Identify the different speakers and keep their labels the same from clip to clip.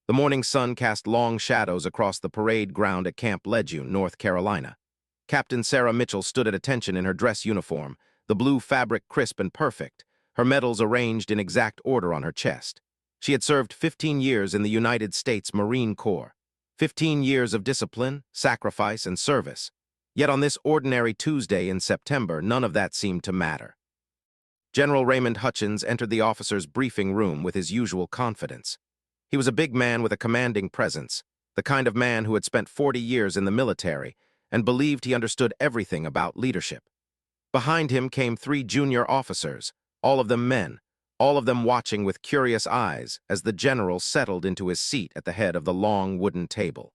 Speaker 1: The morning sun cast long shadows across the parade ground at Camp Lejeune, North Carolina. Captain Sarah Mitchell stood at attention in her dress uniform, the blue fabric crisp and perfect, her medals arranged in exact order on her chest. She had served 15 years in the United States Marine Corps. 15 years of discipline, sacrifice, and service. Yet on this ordinary Tuesday in September, none of that seemed to matter. General Raymond Hutchins entered the officers' briefing room with his usual confidence. He was a big man with a commanding presence, the kind of man who had spent 40 years in the military and believed he understood everything about leadership. Behind him came 3 junior officers, all of them men, all of them watching with curious eyes as the general settled into his seat at the head of the long wooden table.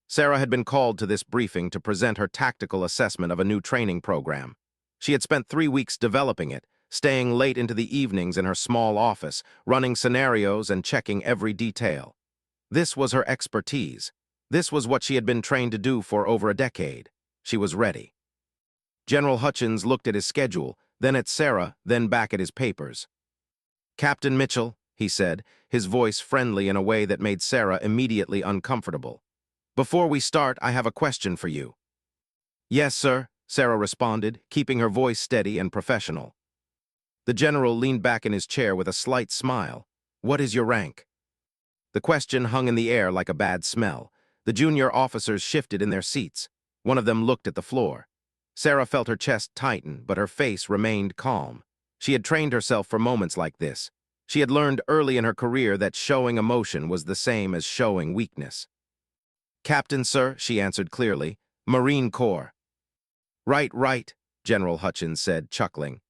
Speaker 1: Sarah had been called to this briefing to present her tactical assessment of a new training program. She had spent 3 weeks developing it, staying late into the evenings in her small office, running scenarios and checking every detail. This was her expertise. This was what she had been trained to do for over a decade. She was ready. General Hutchins looked at his schedule, then at Sarah, then back at his papers. "Captain Mitchell," he said, his voice friendly in a way that made Sarah immediately uncomfortable. "Before we start, I have a question for you." "Yes, sir," Sarah responded, keeping her voice steady and professional. The general leaned back in his chair with a slight smile. "What is your rank?" The question hung in the air like a bad smell. The junior officers shifted in their seats. One of them looked at the floor. Sarah felt her chest tighten, but her face remained calm. She had trained herself for moments like this. She had learned early in her career that showing emotion was the same as showing weakness. "Captain, sir," she answered clearly. "Marine Corps." Right, General Hutchins said, chuckling.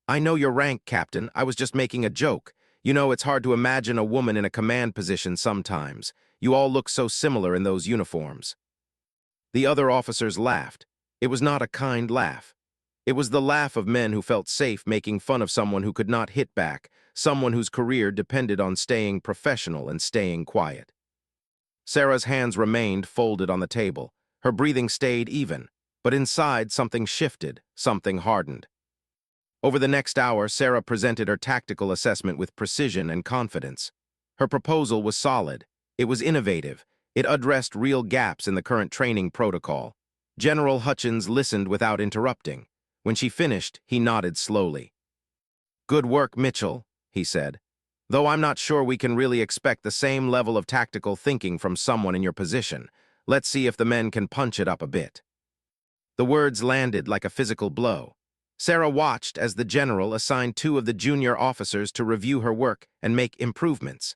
Speaker 1: "I know your rank, Captain. I was just making a joke. You know, it's hard to imagine a woman in a command position sometimes. You all look so similar in those uniforms." The other officers laughed. It was not a kind laugh. It was the laugh of men who felt safe making fun of someone who could not hit back, someone whose career depended on staying professional and staying quiet. Sarah's hands remained folded on the table. Her breathing stayed even, but inside something shifted, something hardened. Over the next hour, Sarah presented her tactical assessment with precision and confidence. Her proposal was solid. It was innovative. It addressed real gaps in the current training protocol. General Hutchins listened without interrupting. When she finished, he nodded slowly. "Good work, Mitchell," he said. "Though I'm not sure we can really expect the same level of tactical thinking from someone in your position. Let's see if the men can punch it up a bit." The words landed like a physical blow. Sarah watched as the general assigned 2 of the junior officers to review her work and make improvements.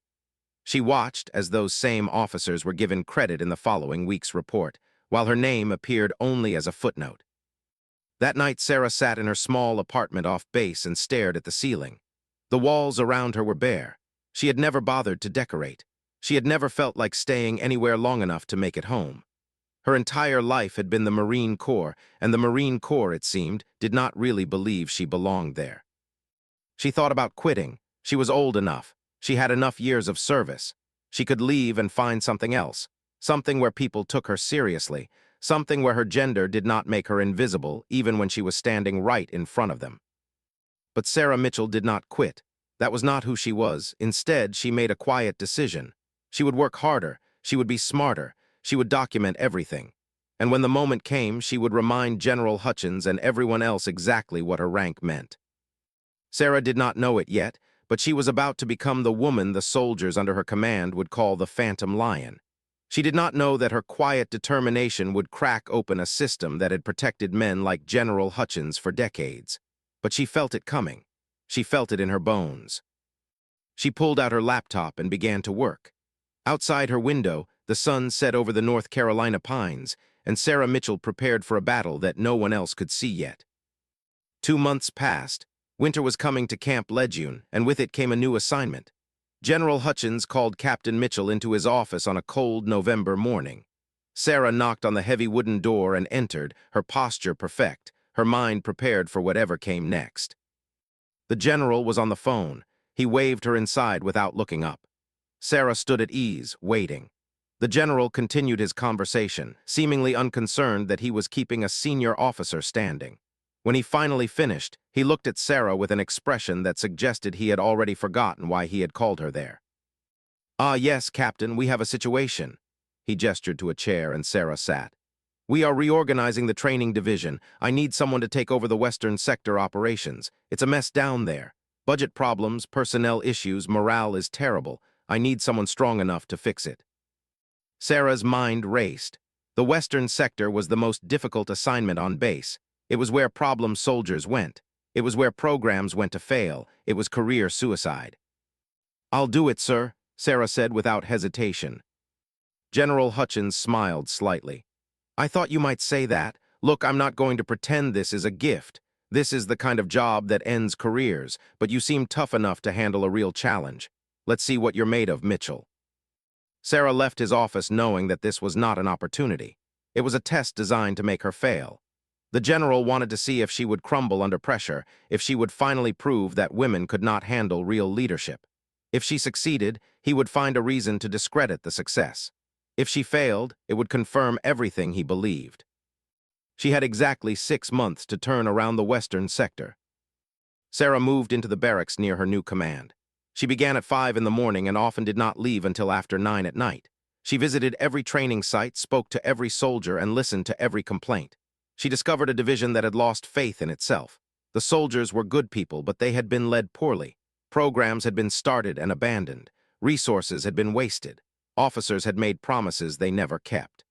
Speaker 1: She watched as those same officers were given credit in the following week's report, while her name appeared only as a footnote. That night, Sarah sat in her small apartment off base and stared at the ceiling. The walls around her were bare. She had never bothered to decorate. She had never felt like staying anywhere long enough to make it home. Her entire life had been the Marine Corps, and the Marine Corps, it seemed, did not really believe she belonged there. She thought about quitting. She was old enough. She had enough years of service. She could leave and find something else, something where people took her seriously, something where her gender did not make her invisible even when she was standing right in front of them. But Sarah Mitchell did not quit. That was not who she was. Instead, she made a quiet decision. She would work harder. She would be smarter. She would document everything. And when the moment came, she would remind General Hutchins and everyone else exactly what her rank meant. Sarah did not know it yet, but she was about to become the woman the soldiers under her command would call the Phantom Lion. She did not know that her quiet determination would crack open a system that had protected men like General Hutchins for decades. But she felt it coming. She felt it in her bones. She pulled out her laptop and began to work. Outside her window, the sun set over the North Carolina pines, and Sarah Mitchell prepared for a battle that no one else could see yet. 2 months passed. Winter was coming to Camp Lejeune, and with it came a new assignment. General Hutchins called Captain Mitchell into his office on a cold November morning. Sarah knocked on the heavy wooden door and entered, her posture perfect, her mind prepared for whatever came next. The general was on the phone. He waved her inside without looking up. Sarah stood at ease, waiting. The general continued his conversation, seemingly unconcerned that he was keeping a senior officer standing. When he finally finished, he looked at Sarah with an expression that suggested he had already forgotten why he had called her there. Ah, yes, Captain, we have a situation. He gestured to a chair and Sarah sat. We are reorganizing the training division. I need someone to take over the Western Sector operations. It's a mess down there. Budget problems, personnel issues, morale is terrible. I need someone strong enough to fix it. Sarah's mind raced. The Western Sector was the most difficult assignment on base. It was where problem soldiers went. It was where programs went to fail. It was career suicide. I'll do it, sir, Sarah said without hesitation. General Hutchins smiled slightly. I thought you might say that. Look, I'm not going to pretend this is a gift. This is the kind of job that ends careers, but you seem tough enough to handle a real challenge. Let's see what you're made of, Mitchell. Sarah left his office knowing that this was not an opportunity. It was a test designed to make her fail. The general wanted to see if she would crumble under pressure, if she would finally prove that women could not handle real leadership. If she succeeded, he would find a reason to discredit the success. If she failed, it would confirm everything he believed. She had exactly 6 months to turn around the Western Sector. Sarah moved into the barracks near her new command. She began at 5 in the morning and often did not leave until after 9 at night. She visited every training site, spoke to every soldier, and listened to every complaint. She discovered a division that had lost faith in itself. The soldiers were good people, but they had been led poorly. Programs had been started and abandoned. Resources had been wasted. Officers had made promises they never kept.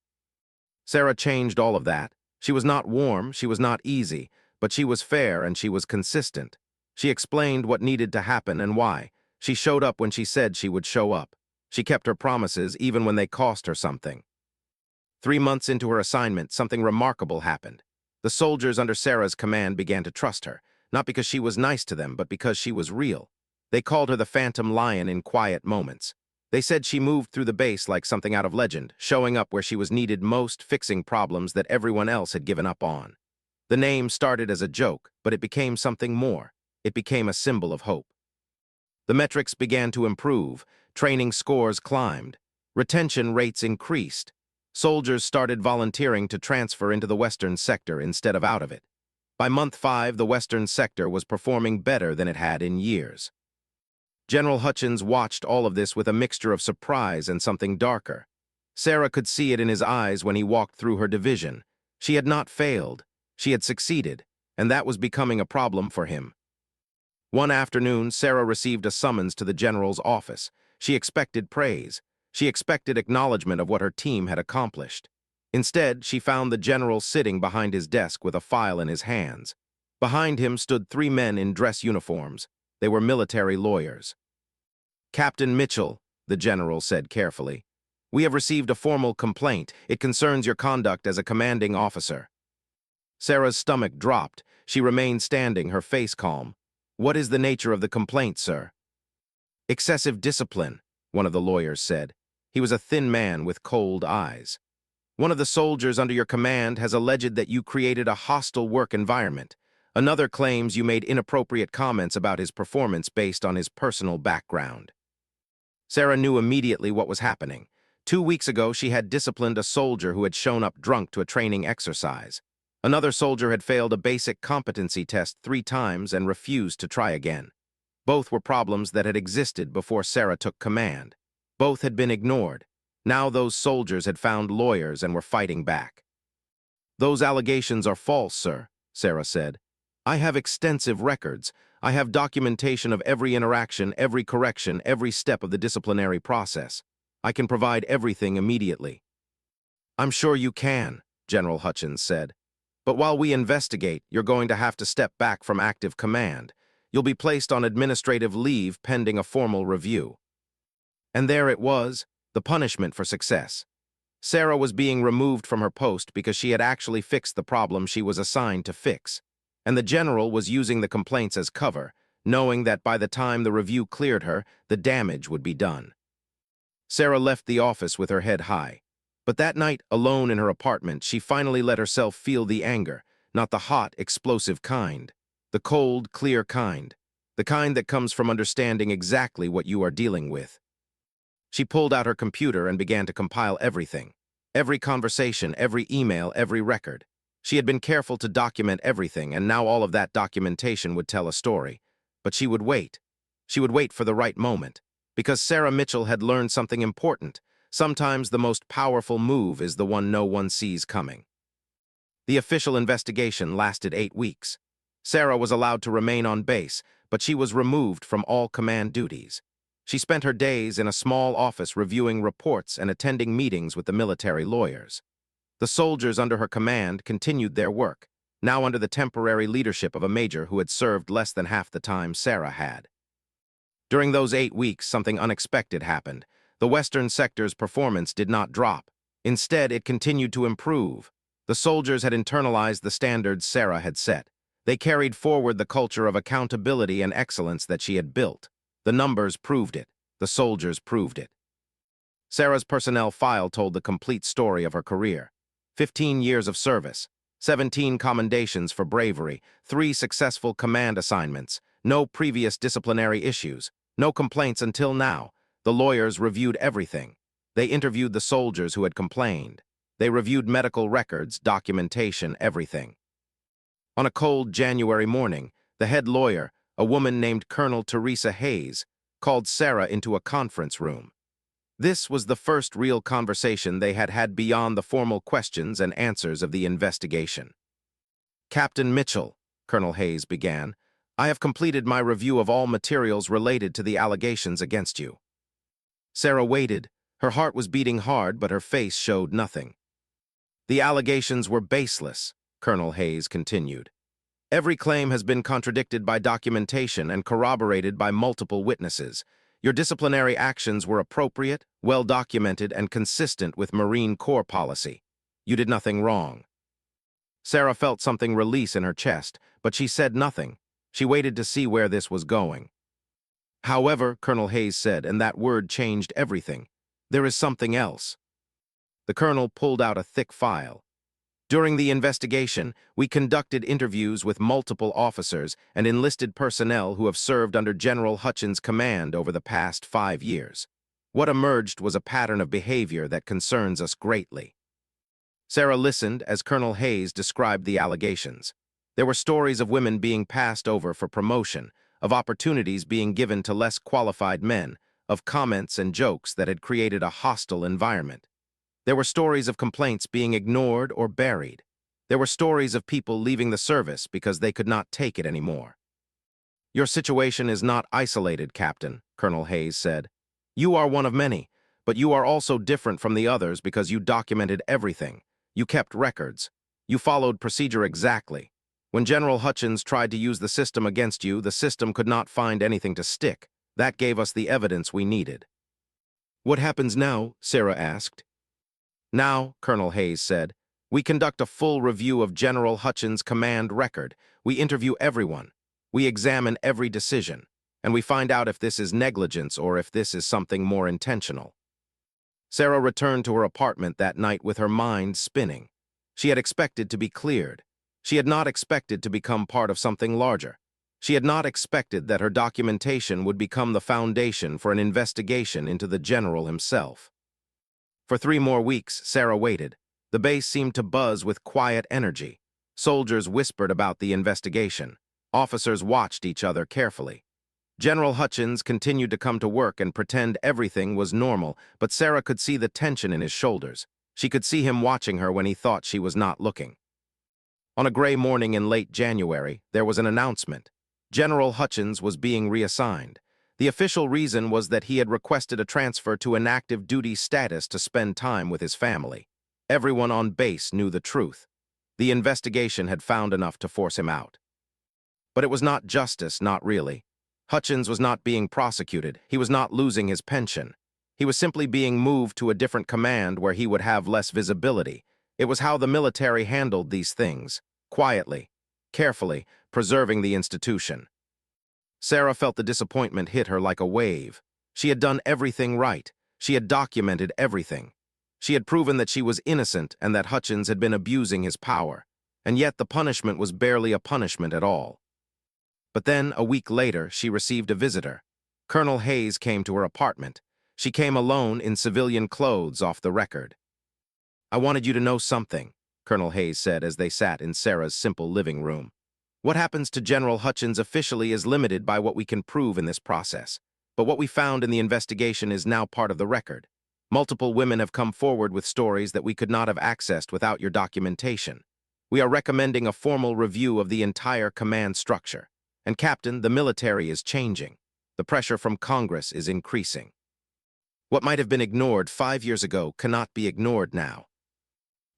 Speaker 1: Sarah changed all of that. She was not warm, she was not easy, but she was fair and she was consistent. She explained what needed to happen and why. She showed up when she said she would show up. She kept her promises even when they cost her something. 3 months into her assignment, something remarkable happened. The soldiers under Sarah's command began to trust her, not because she was nice to them, but because she was real. They called her the Phantom Lion in quiet moments. They said she moved through the base like something out of legend, showing up where she was needed most, fixing problems that everyone else had given up on. The name started as a joke, but it became something more. It became a symbol of hope. The metrics began to improve, training scores climbed, retention rates increased. Soldiers started volunteering to transfer into the Western Sector instead of out of it. By month 5, the Western Sector was performing better than it had in years. General Hutchins watched all of this with a mixture of surprise and something darker. Sarah could see it in his eyes when he walked through her division. She had not failed. She had succeeded, and that was becoming a problem for him. One afternoon, Sarah received a summons to the general's office. She expected praise. She expected acknowledgement of what her team had accomplished. Instead, she found the general sitting behind his desk with a file in his hands. Behind him stood 3 men in dress uniforms. They were military lawyers. Captain Mitchell, the general said carefully, we have received a formal complaint. It concerns your conduct as a commanding officer. Sarah's stomach dropped. She remained standing, her face calm. What is the nature of the complaint, sir? Excessive discipline, one of the lawyers said. He was a thin man with cold eyes. One of the soldiers under your command has alleged that you created a hostile work environment. Another claims you made inappropriate comments about his performance based on his personal background. Sarah knew immediately what was happening. 2 weeks ago, she had disciplined a soldier who had shown up drunk to a training exercise. Another soldier had failed a basic competency test 3 times and refused to try again. Both were problems that had existed before Sarah took command. Both had been ignored. Now those soldiers had found lawyers and were fighting back. Those allegations are false, sir, Sarah said. I have extensive records. I have documentation of every interaction, every correction, every step of the disciplinary process. I can provide everything immediately. I'm sure you can, General Hutchins said. But while we investigate, you're going to have to step back from active command. You'll be placed on administrative leave pending a formal review. And there it was, the punishment for success. Sarah was being removed from her post because she had actually fixed the problem she was assigned to fix. And the general was using the complaints as cover, knowing that by the time the review cleared her, the damage would be done. Sarah left the office with her head high. But that night, alone in her apartment, she finally let herself feel the anger, not the hot, explosive kind, the cold, clear kind, the kind that comes from understanding exactly what you are dealing with. She pulled out her computer and began to compile everything. Every conversation, every email, every record. She had been careful to document everything, and now all of that documentation would tell a story. But she would wait. She would wait for the right moment. Because Sarah Mitchell had learned something important. Sometimes the most powerful move is the one no one sees coming. The official investigation lasted 8 weeks. Sarah was allowed to remain on base, but she was removed from all command duties. She spent her days in a small office reviewing reports and attending meetings with the military lawyers. The soldiers under her command continued their work, now under the temporary leadership of a major who had served less than half the time Sarah had. During those 8 weeks, something unexpected happened. The Western sector's performance did not drop. Instead, it continued to improve. The soldiers had internalized the standards Sarah had set. They carried forward the culture of accountability and excellence that she had built. The numbers proved it. The soldiers proved it. Sarah's personnel file told the complete story of her career. 15 years of service, 17 commendations for bravery, 3 successful command assignments, no previous disciplinary issues, no complaints until now. The lawyers reviewed everything. They interviewed the soldiers who had complained. They reviewed medical records, documentation, everything. On a cold January morning, the head lawyer, a woman named Colonel Teresa Hayes, called Sarah into a conference room. This was the first real conversation they had had beyond the formal questions and answers of the investigation. "Captain Mitchell," Colonel Hayes began, "I have completed my review of all materials related to the allegations against you." Sarah waited. Her heart was beating hard, but her face showed nothing. "The allegations were baseless," Colonel Hayes continued. "Every claim has been contradicted by documentation and corroborated by multiple witnesses. Your disciplinary actions were appropriate, well-documented, and consistent with Marine Corps policy. You did nothing wrong." Sarah felt something release in her chest, but she said nothing. She waited to see where this was going. "However," Colonel Hayes said, and that word changed everything, "there is something else." The colonel pulled out a thick file. "During the investigation, we conducted interviews with multiple officers and enlisted personnel who have served under General Hutchins' command over the past 5 years. What emerged was a pattern of behavior that concerns us greatly." Sarah listened as Colonel Hayes described the allegations. There were stories of women being passed over for promotion, of opportunities being given to less qualified men, of comments and jokes that had created a hostile environment. There were stories of complaints being ignored or buried. There were stories of people leaving the service because they could not take it anymore. "Your situation is not isolated, Captain," Colonel Hayes said. "You are one of many, but you are also different from the others because you documented everything. You kept records. You followed procedure exactly. When General Hutchins tried to use the system against you, the system could not find anything to stick. That gave us the evidence we needed." "What happens now?" Sarah asked. "Now," Colonel Hayes said, "we conduct a full review of General Hutchins' command record. We interview everyone. We examine every decision. And we find out if this is negligence or if this is something more intentional." Sarah returned to her apartment that night with her mind spinning. She had expected to be cleared. She had not expected to become part of something larger. She had not expected that her documentation would become the foundation for an investigation into the general himself. For 3 more weeks, Sarah waited. The base seemed to buzz with quiet energy. Soldiers whispered about the investigation. Officers watched each other carefully. General Hutchins continued to come to work and pretend everything was normal, but Sarah could see the tension in his shoulders. She could see him watching her when he thought she was not looking. On a gray morning in late January, there was an announcement. General Hutchins was being reassigned. The official reason was that he had requested a transfer to inactive duty status to spend time with his family. Everyone on base knew the truth. The investigation had found enough to force him out. But it was not justice, not really. Hutchins was not being prosecuted. He was not losing his pension. He was simply being moved to a different command where he would have less visibility. It was how the military handled these things, quietly, carefully, preserving the institution. Sarah felt the disappointment hit her like a wave. She had done everything right. She had documented everything. She had proven that she was innocent and that Hutchins had been abusing his power. And yet the punishment was barely a punishment at all. But then, a week later, she received a visitor. Colonel Hayes came to her apartment. She came alone in civilian clothes off the record. "I wanted you to know something," Colonel Hayes said as they sat in Sarah's simple living room. "What happens to General Hutchins officially is limited by what we can prove in this process. but what we found in the investigation is now part of the record. Multiple women have come forward with stories that we could not have accessed without your documentation. We are recommending a formal review of the entire command structure. And Captain, the military is changing. The pressure from Congress is increasing. What might have been ignored 5 years ago cannot be ignored now.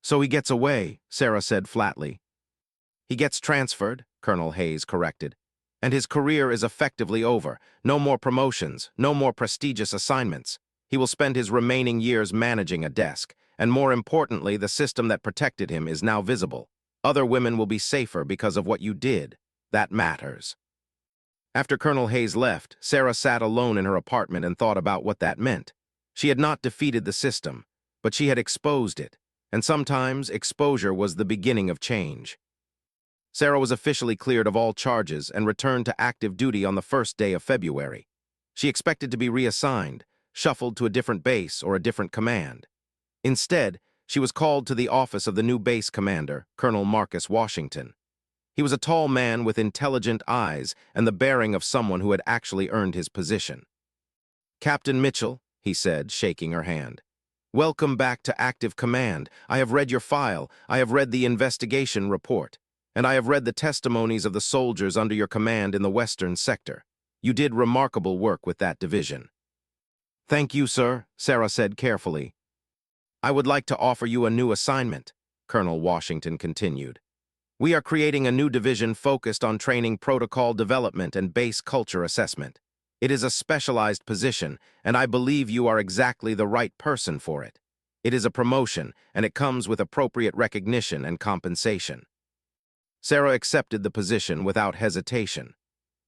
Speaker 1: So he gets away, Sarah said flatly. He gets transferred, Colonel Hayes corrected. And his career is effectively over. No more promotions, no more prestigious assignments. He will spend his remaining years managing a desk, and more importantly, the system that protected him is now visible. Other women will be safer because of what you did. That matters. After Colonel Hayes left, Sarah sat alone in her apartment and thought about what that meant. She had not defeated the system, but she had exposed it, and sometimes exposure was the beginning of change. Sarah was officially cleared of all charges and returned to active duty on the first day of February. She expected to be reassigned, shuffled to a different base or a different command. Instead, she was called to the office of the new base commander, Colonel Marcus Washington. He was a tall man with intelligent eyes and the bearing of someone who had actually earned his position. "Captain Mitchell," he said, shaking her hand. "Welcome back to active command. I have read your file, I have read the investigation report, and I have read the testimonies of the soldiers under your command in the Western Sector. You did remarkable work with that division." "Thank you, sir," Sarah said carefully. "I would like to offer you a new assignment," Colonel Washington continued. "We are creating a new division focused on training protocol development and base culture assessment. It is a specialized position, and I believe you are exactly the right person for it. It is a promotion, and it comes with appropriate recognition and compensation." Sarah accepted the position without hesitation.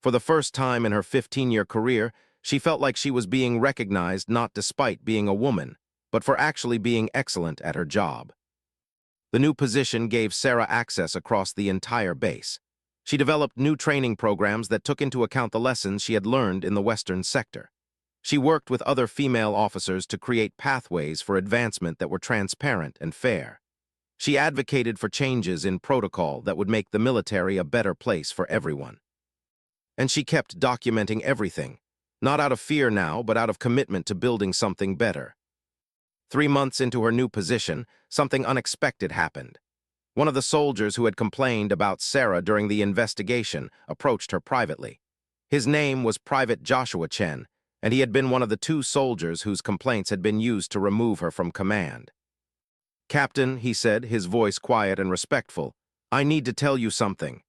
Speaker 1: For the first time in her 15-year career, she felt like she was being recognized not despite being a woman, but for actually being excellent at her job. The new position gave Sarah access across the entire base. She developed new training programs that took into account the lessons she had learned in the Western Sector. She worked with other female officers to create pathways for advancement that were transparent and fair. She advocated for changes in protocol that would make the military a better place for everyone. And she kept documenting everything, not out of fear now, but out of commitment to building something better. 3 months into her new position, something unexpected happened. One of the soldiers who had complained about Sarah during the investigation approached her privately. His name was Private Joshua Chen, and he had been one of the 2 soldiers whose complaints had been used to remove her from command. "Captain," he said, his voice quiet and respectful, "I need to tell you something."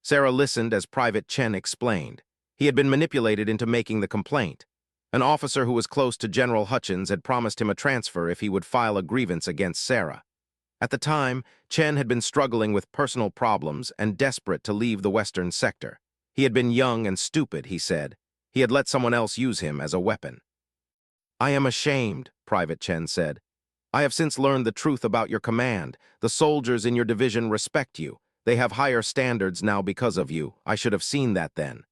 Speaker 1: Sarah listened as Private Chen explained. He had been manipulated into making the complaint. An officer who was close to General Hutchins had promised him a transfer if he would file a grievance against Sarah. At the time, Chen had been struggling with personal problems and desperate to leave the Western Sector. He had been young and stupid, he said. He had let someone else use him as a weapon. "I am ashamed," Private Chen said. "I have since learned the truth about your command. The soldiers in your division respect you. They have higher standards now because of you. I should have seen that then."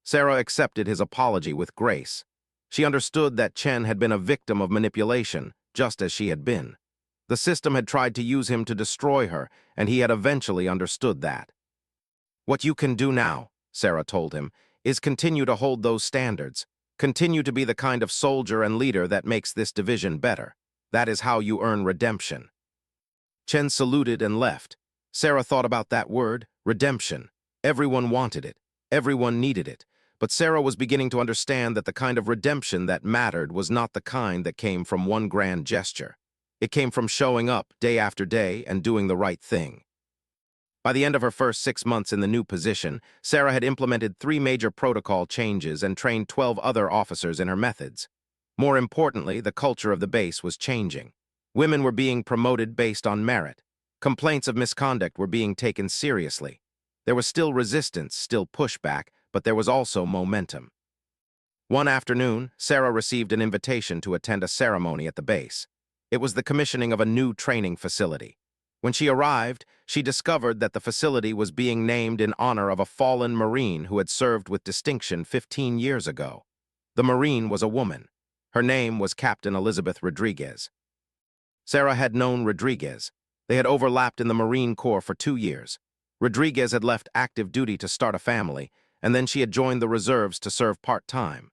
Speaker 1: Sarah accepted his apology with grace. She understood that Chen had been a victim of manipulation, just as she had been. The system had tried to use him to destroy her, and he had eventually understood that. "What you can do now," Sarah told him, "is continue to hold those standards. Continue to be the kind of soldier and leader that makes this division better. That is how you earn redemption." Chen saluted and left. Sarah thought about that word, redemption. Everyone wanted it. Everyone needed it. But Sarah was beginning to understand that the kind of redemption that mattered was not the kind that came from one grand gesture. It came from showing up day after day and doing the right thing. By the end of her first 6 months in the new position, Sarah had implemented 3 major protocol changes and trained 12 other officers in her methods. More importantly, the culture of the base was changing. Women were being promoted based on merit. Complaints of misconduct were being taken seriously. There was still resistance, still pushback, but there was also momentum. One afternoon, Sarah received an invitation to attend a ceremony at the base. It was the commissioning of a new training facility. When she arrived, she discovered that the facility was being named in honor of a fallen Marine who had served with distinction 15 years ago. The Marine was a woman. Her name was Captain Elizabeth Rodriguez. Sarah had known Rodriguez. They had overlapped in the Marine Corps for 2 years. Rodriguez had left active duty to start a family, and then she had joined the reserves to serve part-time.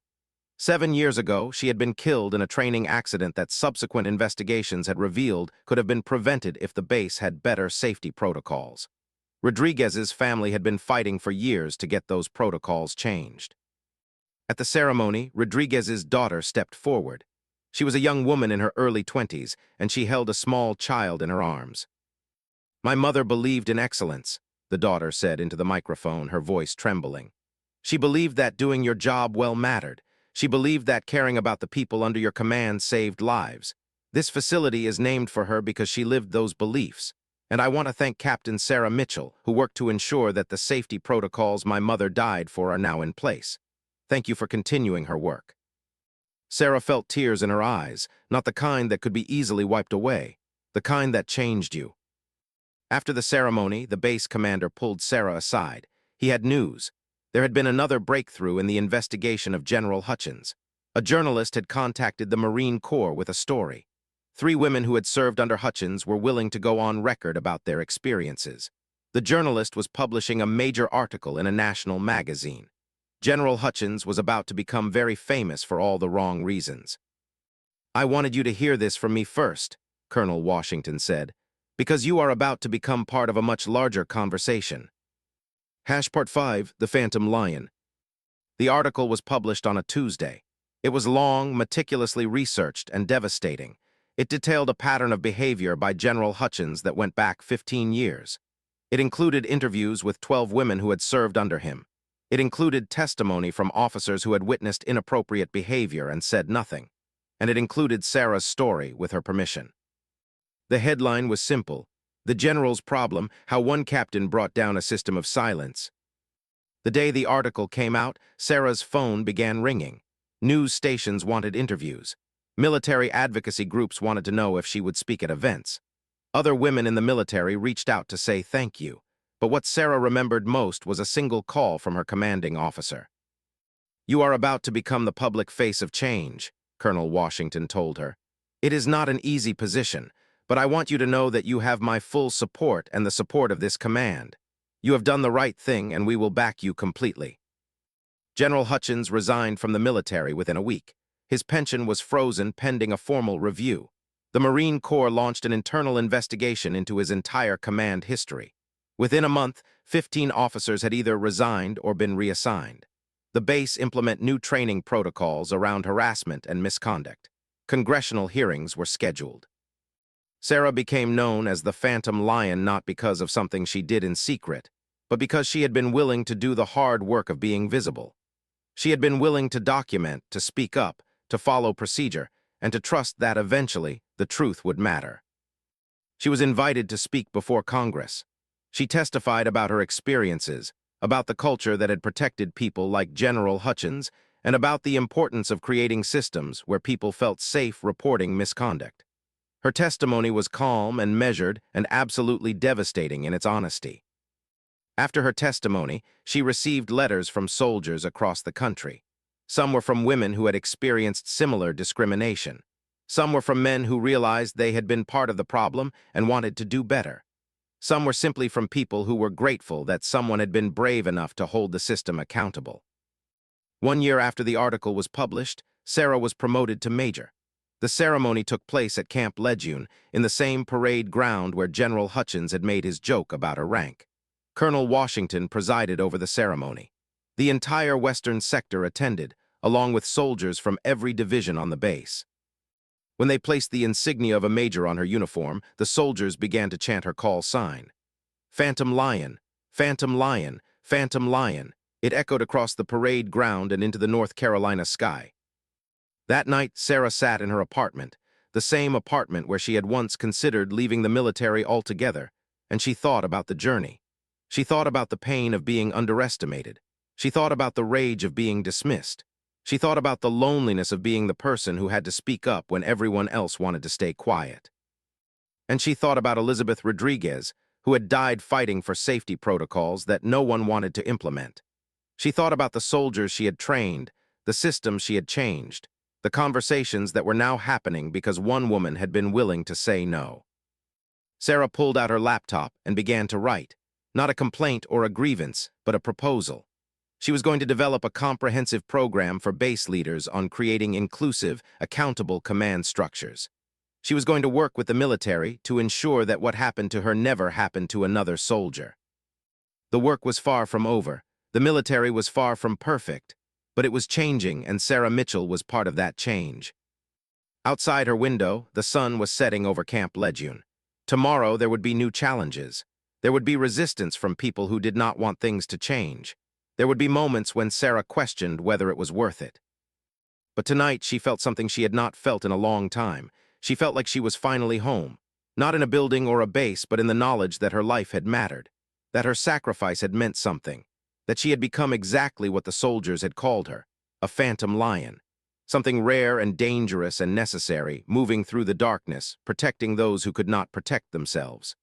Speaker 1: 7 years ago, she had been killed in a training accident that subsequent investigations had revealed could have been prevented if the base had better safety protocols. Rodriguez's family had been fighting for years to get those protocols changed. At the ceremony, Rodriguez's daughter stepped forward. She was a young woman in her early 20s, and she held a small child in her arms. "My mother believed in excellence," the daughter said into the microphone, her voice trembling. "She believed that doing your job well mattered. She believed that caring about the people under your command saved lives. This facility is named for her because she lived those beliefs. And I want to thank Captain Sarah Mitchell, who worked to ensure that the safety protocols my mother died for are now in place. Thank you for continuing her work." Sarah felt tears in her eyes, not the kind that could be easily wiped away, the kind that changed you. After the ceremony, the base commander pulled Sarah aside. He had news. There had been another breakthrough in the investigation of General Hutchins. A journalist had contacted the Marine Corps with a story. 3 women who had served under Hutchins were willing to go on record about their experiences. The journalist was publishing a major article in a national magazine. General Hutchins was about to become very famous for all the wrong reasons. "I wanted you to hear this from me first," Colonel Washington said, "because you are about to become part of a much larger conversation." Part 5, The Phantom Lion. The article was published on a Tuesday. It was long, meticulously researched, and devastating. It detailed a pattern of behavior by General Hutchins that went back 15 years. It included interviews with 12 women who had served under him. It included testimony from officers who had witnessed inappropriate behavior and said nothing. And it included Sarah's story with her permission. The headline was simple: "The General's Problem, How One Captain Brought Down a System of Silence." The day the article came out, Sarah's phone began ringing. News stations wanted interviews. Military advocacy groups wanted to know if she would speak at events. Other women in the military reached out to say thank you. But what Sarah remembered most was a single call from her commanding officer. "You are about to become the public face of change," Colonel Washington told her. "It is not an easy position, but I want you to know that you have my full support and the support of this command. You have done the right thing, and we will back you completely." General Hutchins resigned from the military within a week. His pension was frozen pending a formal review. The Marine Corps launched an internal investigation into his entire command history. Within a month, 15 officers had either resigned or been reassigned. The base implemented new training protocols around harassment and misconduct. Congressional hearings were scheduled. Sarah became known as the Phantom Lion not because of something she did in secret, but because she had been willing to do the hard work of being visible. She had been willing to document, to speak up, to follow procedure, and to trust that eventually the truth would matter. She was invited to speak before Congress. She testified about her experiences, about the culture that had protected people like General Hutchins, and about the importance of creating systems where people felt safe reporting misconduct. Her testimony was calm and measured and absolutely devastating in its honesty. After her testimony, she received letters from soldiers across the country. Some were from women who had experienced similar discrimination. Some were from men who realized they had been part of the problem and wanted to do better. Some were simply from people who were grateful that someone had been brave enough to hold the system accountable. 1 year after the article was published, Sarah was promoted to major. The ceremony took place at Camp Lejeune, in the same parade ground where General Hutchins had made his joke about her rank. Colonel Washington presided over the ceremony. The entire western sector attended, along with soldiers from every division on the base. When they placed the insignia of a major on her uniform, the soldiers began to chant her call sign. "Phantom Lion, Phantom Lion, Phantom Lion." It echoed across the parade ground and into the North Carolina sky. That night, Sarah sat in her apartment, the same apartment where she had once considered leaving the military altogether, and she thought about the journey. She thought about the pain of being underestimated. She thought about the rage of being dismissed. She thought about the loneliness of being the person who had to speak up when everyone else wanted to stay quiet. And she thought about Elizabeth Rodriguez, who had died fighting for safety protocols that no one wanted to implement. She thought about the soldiers she had trained, the systems she had changed, the conversations that were now happening because one woman had been willing to say no. Sarah pulled out her laptop and began to write, not a complaint or a grievance, but a proposal. She was going to develop a comprehensive program for base leaders on creating inclusive, accountable command structures. She was going to work with the military to ensure that what happened to her never happened to another soldier. The work was far from over. The military was far from perfect, but it was changing, and Sarah Mitchell was part of that change. Outside her window, the sun was setting over Camp Lejeune. Tomorrow there would be new challenges. There would be resistance from people who did not want things to change. There would be moments when Sarah questioned whether it was worth it. But tonight she felt something she had not felt in a long time. She felt like she was finally home, not in a building or a base, but in the knowledge that her life had mattered, that her sacrifice had meant something, that she had become exactly what the soldiers had called her, a phantom lion, something rare and dangerous and necessary, moving through the darkness, protecting those who could not protect themselves.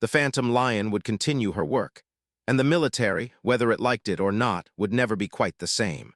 Speaker 1: The phantom lion would continue her work, and the military, whether it liked it or not, would never be quite the same.